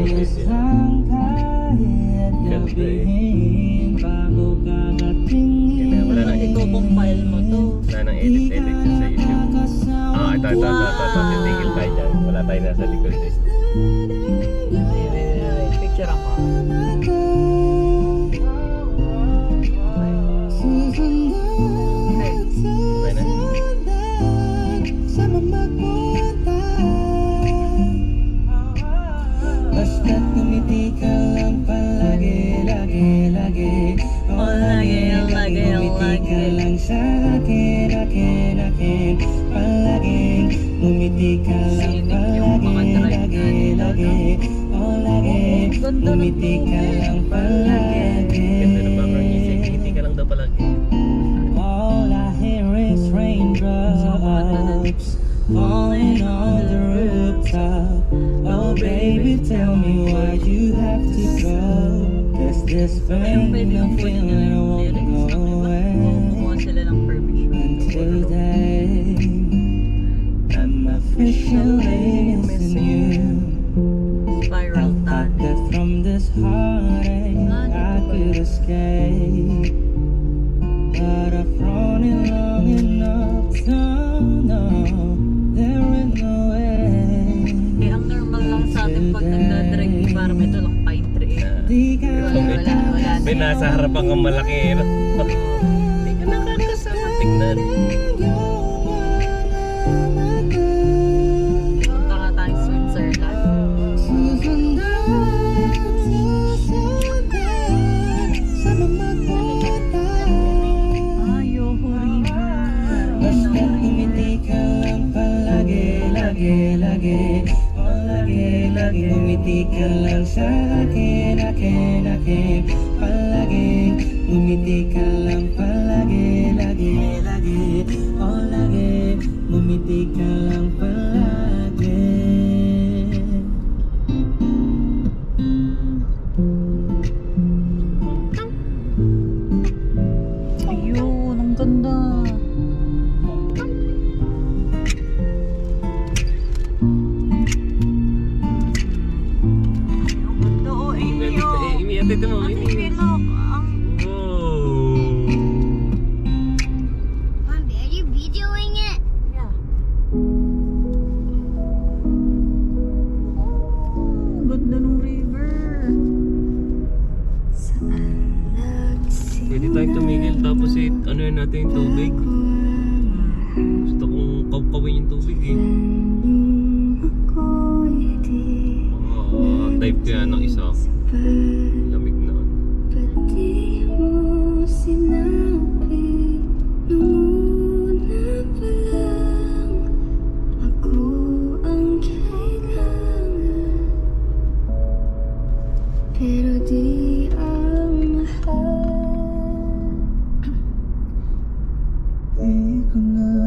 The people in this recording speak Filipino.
Ayos lang kahit gabihin bago kakatingin. Wala nang I-compile mo to. Wala nang edit siya sa YouTube. Ito. Titigil tayo dyan. Wala tayo nasa likod eh. Picture ako. Okay na? Basta tumiti ka lang palagi, lagi. Tumiti ka lang sa akin. Palaging tumiti ka lang palagi, lagi. Tumiti ka lang palagi. Ganda ng background music. Hindi ka lang daw palagi. All I hear is raindrops falling on the rooftop. Oh baby, tell me why you have to go. 'Cause this pain I'm feeling won't go away. Kumuha sila ng permission. And today I'm officially missing you. Spiral Thought tan. that from this heartache I could escape, but I've run it long enough to know there is no way. Eh, ang normal lang sa atin pag nagdadrive, parang ito lang pine tree. Di ka Wala. May nasa harapan kang malaki. Hindi ka nakakasama. Tignan. Punta nga tayo Switzerland. Yoho River. Basta tumiti ka lang palagi, lagi. Tumiti ka lang sa akin. Palaging tumiti ka lang palagi, lagi. Tumiti ka lang palagi. Ayun, ang ganda. Ang ganda, oh, Amy, oh. Amy, atito mo. Ate, Amy. look, ang Wow. Mommy, are you videoing it? yeah. Oh, ang ganda ng river. Pwede tayong tumigil tapos ano yun natin yung tubig. Gusto kong kawkawin yung tubig eh. Type ko yan ng isa. Lamig na. Pati mo sinabi nung una pa lang ako ang kailangan, pero di ang mahal. Di ko na